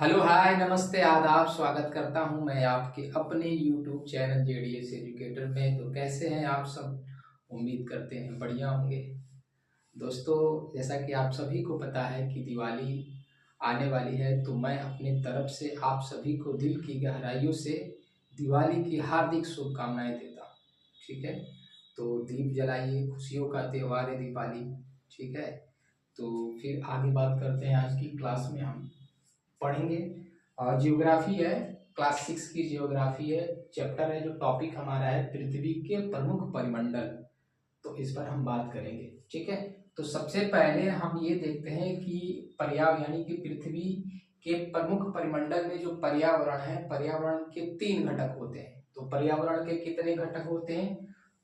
Hello hi नमस्ते आदाब। स्वागत करता हूं मैं आपके अपने YouTube चैनल जेडीएस एजुकेटर में। तो कैसे हैं आप सब? उम्मीद करते हैं बढ़िया होंगे। दोस्तों, जैसा कि आप सभी को पता है कि दिवाली आने वाली है, तो मैं अपने तरफ से आप सभी को दिल की गहराइयों से दिवाली की हार्दिक शुभकामनाएं देता हूं। ठीक है, तो दीप जलाइए, खुशियों का त्योहार है दिवाली। ठीक है, तो फिर आगे बात करते हैं। आज की क्लास में हम पढ़ेंगे और जियोग्राफी है, क्लास 6 की जियोग्राफी है, चैप्टर है जो टॉपिक हमारा है पृथ्वी के प्रमुख परिमंडल। तो इस पर हम बात करेंगे। ठीक है, तो सबसे पहले हम ये देखते हैं कि पर्यावरण यानी कि पृथ्वी के प्रमुख परिमंडल में जो पर्यावरण है, पर्यावरण के 3 घटक होते हैं। तो पर्यावरण के कितने घटक होते हैं?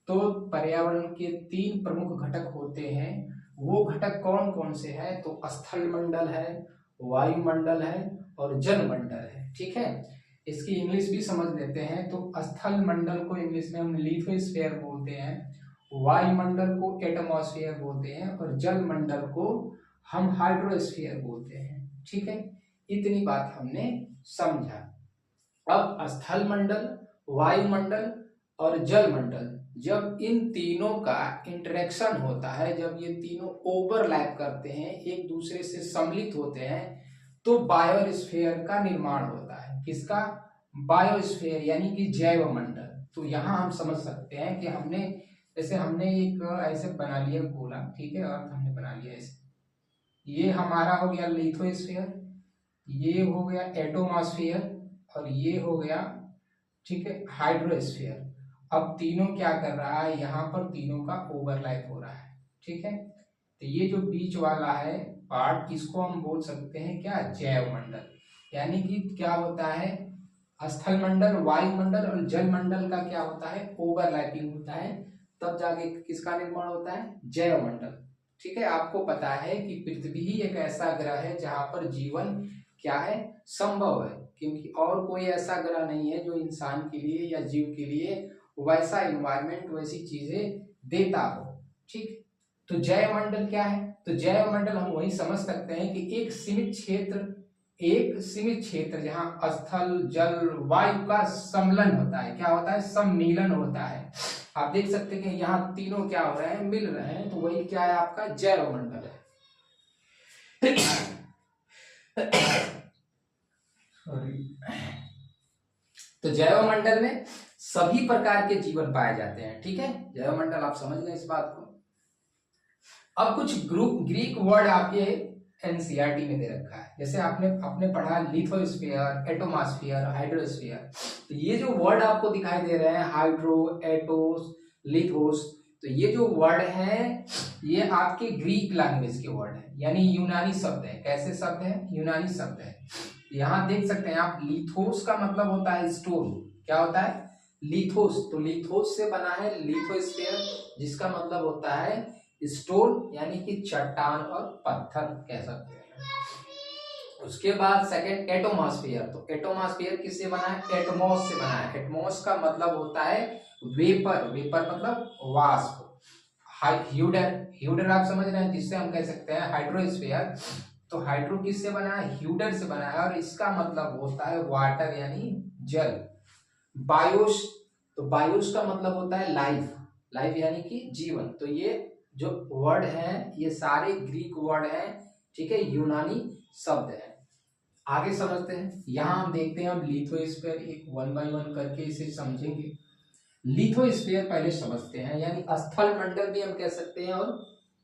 तो पर्यावरण के 3 प्रमुख घटक होते हैं। वो घटक कौन कौन से हैं? तो स्थल मंडल है, वायुमंडल है और जल मंडल है। ठीक है, इसकी इंग्लिश भी समझ लेते हैं। तो स्थल मंडल को इंग्लिश में हम लिथोस्फीयर बोलते हैं, वायुमंडल को एटमॉस्फेयर बोलते हैं और जल मंडल को हम हाइड्रोस्फीयर बोलते हैं। ठीक है, इतनी बात हमने समझा। अब स्थल मंडल, वायुमंडल और जल मंडल, जब इन तीनों का इंटरेक्शन होता है, जब ये तीनों ओवरलैप करते हैं, एक दूसरे से सम्मिलित होते हैं, तो बायोस्फीयर का निर्माण होता है। किसका? बायोस्फीयर यानी कि जैव मंडल। तो यहां हम समझ सकते हैं कि हमने एक ऐसे बना लिया गोला। ठीक है, अर्थ हमने बना लिया ऐसे। ये हमारा हो गया लिथोस्फीयर, ये हो गया एटोमॉस्फेयर और ये हो गया, ठीक है, हाइड्रोस्फीयर। अब तीनों क्या कर रहा है? यहाँ पर तीनों का ओवरलैप हो रहा है। ठीक है, तो ये जो बीच वाला है पार्ट, इसको हम बोल सकते हैं क्या? जैव मंडल। यानी कि क्या होता है? स्थल मंडल, वायुमंडल और जल मंडल का क्या होता है? ओवरलैपिंग होता है, तब जाके किसका निर्माण होता है? जैव मंडल। ठीक है, आपको पता है कि पृथ्वी ही एक ऐसा ग्रह है जहां पर जीवन क्या है? संभव है, क्योंकि और कोई ऐसा ग्रह नहीं है जो इंसान के लिए या जीव के लिए वैसा इन्वायरमेंट, वैसी चीजें देता हो। ठीक, तो जैव मंडल क्या है? तो जैव मंडल हम वही समझ सकते हैं कि एक सीमित क्षेत्र जहां स्थल जल वायु का सम्मिलन होता है। क्या होता है? सम्मिलन होता है। आप देख सकते हैं कि यहाँ तीनों क्या हो रहे हैं? मिल रहे हैं, तो वही क्या है? आपका जैव मंडल है। सॉरी। तो जैव मंडल में सभी प्रकार के जीवन पाए जाते हैं। ठीक है, जैव मंडल आप समझ लें इस बात को। अब कुछ ग्रीक वर्ड आपके एनसीईआरटी में दे रखा है। जैसे आपने आपने पढ़ा लिथोस्फीयर, एटोमॉस्फेयर, हाइड्रोस्फीयर। तो ये जो वर्ड आपको दिखाई दे रहे हैं, हाइड्रो, एटोस, लिथोस, तो ये जो वर्ड है ये आपके ग्रीक लैंग्वेज के वर्ड है, यानी यूनानी शब्द है। कैसे शब्द है? यूनानी शब्द है। यहां देख सकते हैं आप, लिथोस का मतलब होता है स्टोन। क्या होता है? लिथोस। तो लिथोस से बना है लिथोस्फीयर, जिसका मतलब होता है स्टोन, यानी कि चट्टान और पत्थर कह सकते हैं। उसके बाद सेकंड एटोमॉस्फेयर। तो एटोमॉस्फेयर किससे बना है? एटमॉस से बना है। एटमॉस का मतलब होता है वेपर, वेपर मतलब वाष्प। ह्यूडर, ह्यूडर आप समझ रहे हैं, जिससे हम कह सकते हैं हाइड्रोस्फीयर। तो हाइड्रो किससे बना है? ह्यूडर से बना है, और इसका मतलब होता है वाटर यानी जल। बायोस, तो बायोस का मतलब होता है लाइफ, लाइफ यानी कि जीवन। तो ये जो वर्ड है ये सारे ग्रीक वर्ड हैं। ठीक है, यूनानी शब्द है। आगे समझते हैं। यहां हम देखते हैं, हम लिथोस्फीयर एक 1 बाय 1 करके इसे समझेंगे। लिथोस्फीयर पहले समझते हैं, यानी स्थल मंडल भी हम कह सकते हैं और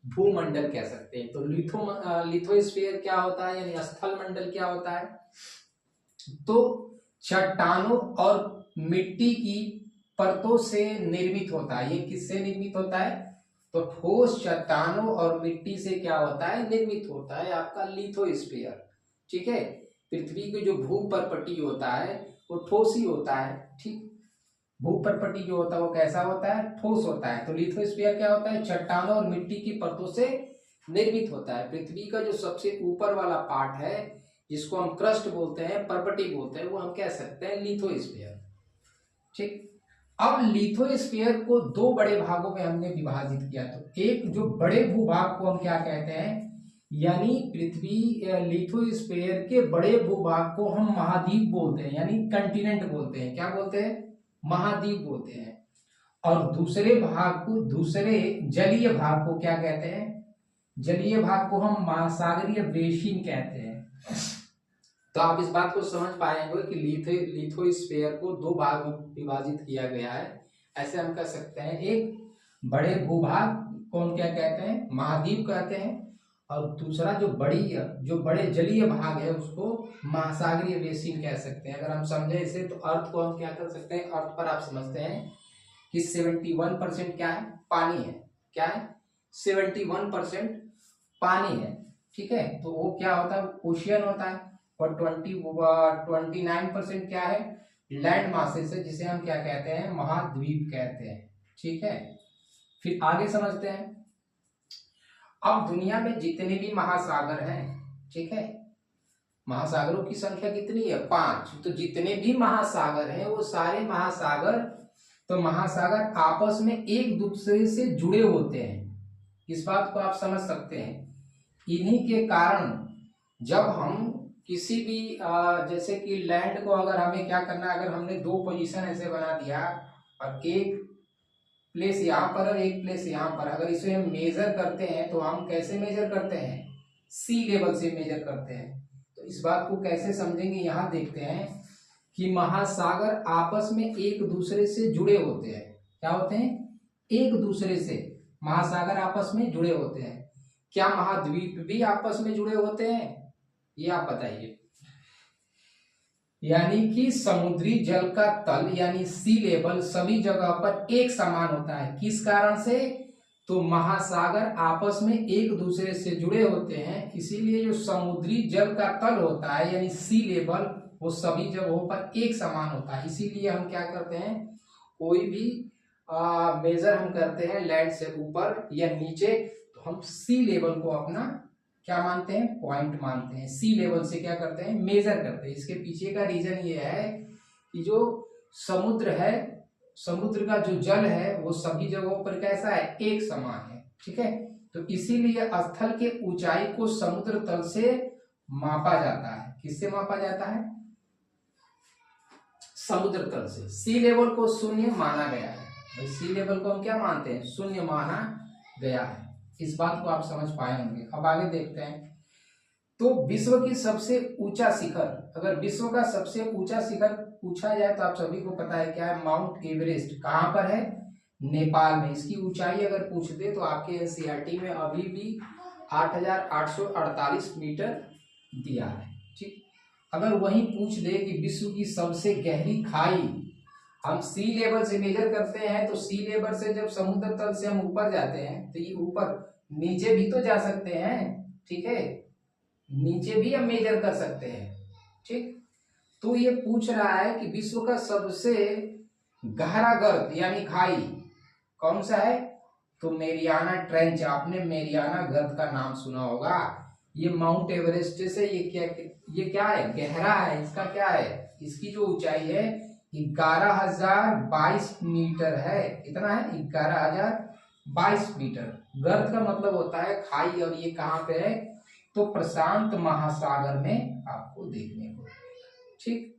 भूमंडल कह सकते हैं। तो लिथोस्फीयर क्या होता है, यानी स्थल मंडल क्या होता है? तो चट्टानों और मिट्टी की परतों से निर्मित होता है। ये किससे निर्मित होता है? तो ठोस चट्टानों और मिट्टी से क्या होता है? निर्मित होता है आपका लिथोस्फीयर। ठीक है, पृथ्वी की जो भूपर्पटी होता है वो ठोस ही होता है। ठीक, भूपर्पटी जो होता है वो कैसा होता है? ठोस होता है। तो लिथोस्फीयर क्या होता है? चट्टानों और मिट्टी की परतों से निर्मित होता है। पृथ्वी का जो सबसे ऊपर वाला पार्ट है, जिसको हम क्रस्ट बोलते हैं, पर्पटी बोलते हैं, वो हम कह सकते हैं लिथोस्फीयर। ठीक, अब लिथोस्फीयर को 2 बड़े भागों में हमने विभाजित किया। तो एक जो बड़े भूभाग को हम क्या कहते हैं? यानी पृथ्वी लिथोस्फीयर के बड़े भूभाग को हम महाद्वीप बोलते हैं, यानी कंटिनेंट बोलते हैं। क्या बोलते हैं? महाद्वीप बोलते हैं। और दूसरे भाग को, दूसरे जलीय भाग को क्या कहते हैं? जलीय भाग को हम महासागरीय बेसिन कहते हैं। तो आप इस बात को समझ पाएंगे कि लिथोस्फीयर को दो भाग में विभाजित किया गया है। ऐसे हम कह सकते हैं, एक बड़े भूभाग को हम क्या कहते हैं? महाद्वीप कहते हैं। और दूसरा जो बड़े जलीय भाग है उसको महासागरीय बेसिन कह सकते हैं। अगर हम समझे इसे तो अर्थ को हम क्या कर सकते हैं? अर्थ पर आप समझते हैं कि 71% क्या है? पानी है। क्या है? 71% पानी है। ठीक है, तो वो क्या होता है? ओशियन होता है। और 29% क्या है? लैंड मासेस है, जिसे हम क्या कहते हैं? महाद्वीप कहते हैं। ठीक है, फिर आगे समझते हैं। अब दुनिया में जितने भी महासागर हैं, ठीक है, महासागरों की संख्या कितनी है? 5। तो जितने भी महासागर हैं वो सारे महासागर आपस में एक दूसरे से जुड़े होते हैं। इस बात को आप समझ सकते हैं। इन्हीं के कारण जब हम किसी भी जैसे कि लैंड को अगर हमें क्या करना है, अगर हमने दो पोजीशन ऐसे बना दिया और एक प्लेस यहाँ पर और एक प्लेस यहाँ पर, अगर इसे हम मेजर करते हैं तो हम कैसे मेजर करते हैं? सी लेवल से मेजर करते हैं। तो इस बात को कैसे समझेंगे, यहाँ देखते हैं कि महासागर आपस में एक दूसरे से जुड़े होते हैं। क्या होते हैं? एक दूसरे से महासागर आपस में जुड़े होते हैं। क्या महाद्वीप भी आपस में जुड़े होते हैं? ये आप बताइए। यानी कि समुद्री जल का तल यानी सी लेवल सभी जगह पर एक समान होता है। किस कारण से? तो महासागर आपस में एक दूसरे से जुड़े होते हैं, इसीलिए जो समुद्री जल का तल होता है यानी सी लेवल वो सभी जगहों पर एक समान होता है। इसीलिए हम क्या करते हैं? कोई भी मेजर हम करते हैं लैंड से ऊपर या नीचे, तो हम सी लेवल को अपना क्या मानते हैं? पॉइंट मानते हैं। सी लेवल से क्या करते हैं? मेजर करते हैं। इसके पीछे का रीजन ये है कि जो समुद्र है, समुद्र का जो जल है वो सभी जगहों पर कैसा है? एक समान है। ठीक है, तो इसीलिए स्थल के ऊंचाई को समुद्र तल से मापा जाता है। किससे मापा जाता है? समुद्र तल से। सी लेवल को शून्य माना गया है। भाई सी लेवल को हम क्या मानते हैं? शून्य माना गया है। इस बात को आप समझ पाए होंगे। अब आगे देखते हैं। तो विश्व की सबसे ऊंचा शिखर, अगर विश्व का सबसे ऊंचा शिखर पूछा जाए तो आप सभी को पता है क्या है? Mount Everest. कहां पर है? नेपाल में। इसकी ऊंचाई अगर पूछ दे तो आपके एनसीईआरटी में अभी भी 8,848 मीटर दिया है। ठीक, अगर वहीं पूछ दे कि विश्व की सबसे गहरी खाई, हम सी लेवल से मेजर करते हैं, तो सी लेवल से जब समुद्र तल से हम ऊपर जाते हैं तो ये ऊपर नीचे भी तो जा सकते हैं। ठीक है, नीचे भी हम मेजर कर सकते हैं। ठीक, तो ये पूछ रहा है कि विश्व का सबसे गहरा गर्त यानी खाई कौन सा है? तो मेरियाना ट्रेंच। आपने मेरियाना गर्त का नाम सुना होगा। ये माउंट एवरेस्ट से ये क्या है? गहरा है। इसका क्या है? इसकी जो ऊंचाई है 11,022 मीटर है। कितना है? 11,022 मीटर। गर्त का मतलब होता है खाई, और ये कहाँ पे है? तो प्रशांत महासागर में आपको देखने को। ठीक,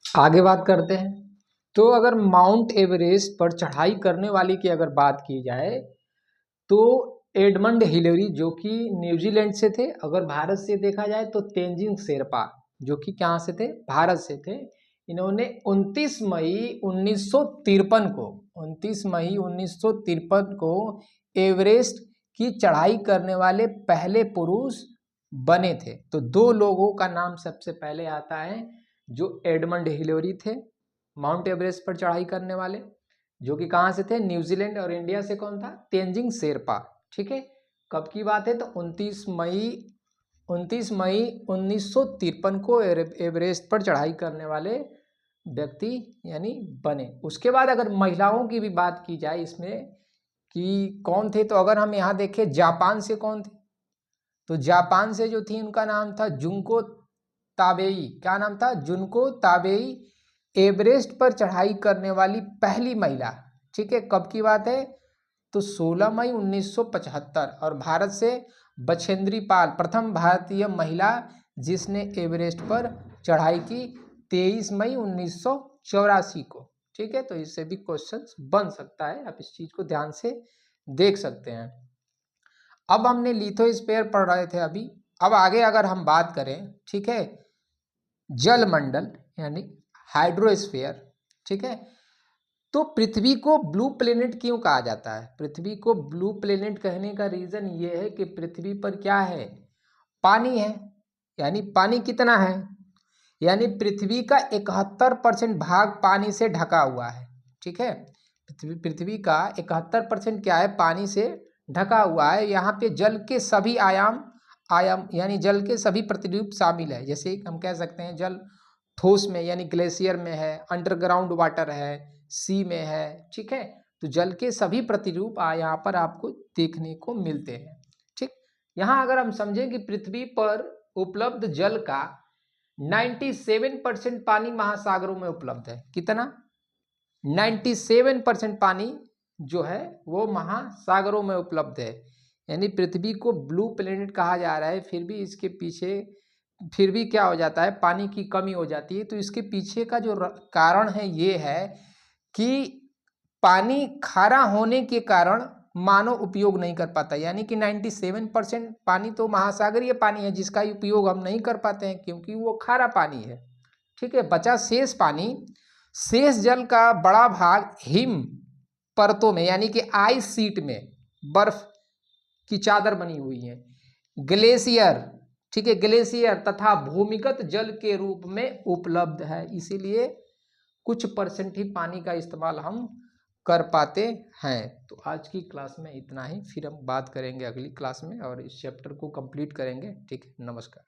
आगे बात करते हैं। तो अगर माउंट एवरेस्ट पर चढ़ाई करने वाले की अगर बात की जाए तो एडमंड हिलेरी जो कि न्यूजीलैंड से थे। अगर भारत से देखा जाए तो तेंजिंग शेरपा जो कि कहाँ से थे? भारत से थे। इन्होंने 29 मई 1953 को 29 मई 1953 को एवरेस्ट की चढ़ाई करने वाले पहले पुरुष बने थे। तो दो लोगों का नाम सबसे पहले आता है, जो एडमंड हिलेरी थे माउंट एवरेस्ट पर चढ़ाई करने वाले, जो कि कहाँ से थे? न्यूजीलैंड। और इंडिया से कौन था? तेंजिंग शेरपा। ठीक है, कब की बात है? तो 29 मई 1953 को एवरेस्ट पर चढ़ाई करने वाले व्यक्ति यानी बने। उसके बाद अगर महिलाओं की भी बात की जाए इसमें कि कौन थे, तो अगर हम यहाँ देखें जापान से कौन थे? तो जापान से जो थी उनका नाम था जुनको ताबेई। क्या नाम था? जुनको ताबेई। एवरेस्ट पर चढ़ाई करने वाली पहली महिला। ठीक है, कब की बात है? तो 16 मई 1975। और भारत से बछेंद्री पाल, प्रथम भारतीय महिला जिसने एवरेस्ट पर चढ़ाई की, 23 मई 1984 को। ठीक है, तो इससे भी क्वेश्चंस बन सकता है, आप इस चीज को ध्यान से देख सकते हैं। अब हमने लिथोस्फीयर पढ़ रहे थे अभी। अब आगे अगर हम बात करें, ठीक है, जलमंडल यानी हाइड्रोस्फीयर। ठीक है, तो पृथ्वी को ब्लू प्लेनेट क्यों कहा जाता है? पृथ्वी को ब्लू प्लेनेट कहने का रीजन ये है कि पृथ्वी पर क्या है? पानी है। यानी पानी कितना है? यानी पृथ्वी का 71% भाग पानी से ढका हुआ है। ठीक है, पृथ्वी का 71% क्या है? पानी से ढका हुआ है। यहाँ पे जल के सभी आयाम यानी जल के सभी प्रतिरूप शामिल है। जैसे हम कह सकते हैं जल ठोस में यानी ग्लेशियर में है, अंडरग्राउंड वाटर है, सी में है। ठीक है, तो जल के सभी प्रतिरूप यहाँ पर आपको देखने को मिलते हैं। ठीक, यहाँ अगर हम समझें कि पृथ्वी पर उपलब्ध जल का 97% पानी महासागरों में उपलब्ध है। कितना? 97% पानी जो है वो महासागरों में उपलब्ध है। यानी पृथ्वी को ब्लू प्लेनेट कहा जा रहा है, फिर भी इसके पीछे फिर भी क्या हो जाता है? पानी की कमी हो जाती है। तो इसके पीछे का जो कारण है ये है कि पानी खारा होने के कारण मानव उपयोग नहीं कर पाता। यानी कि 97% पानी तो महासागरीय पानी है जिसका उपयोग हम नहीं कर पाते हैं क्योंकि वो खारा पानी है। ठीक है, बचा शेष पानी। शेष जल का बड़ा भाग हिम परतों में यानी कि आइस शीट में बर्फ की चादर बनी हुई है, ग्लेशियर। ठीक है, ग्लेशियर तथा भूमिगत जल के रूप में उपलब्ध है। इसीलिए कुछ परसेंट ही पानी का इस्तेमाल हम कर पाते हैं। तो आज की क्लास में इतना ही, फिर हम बात करेंगे अगली क्लास में और इस चैप्टर को कंप्लीट करेंगे। ठीक है, नमस्कार।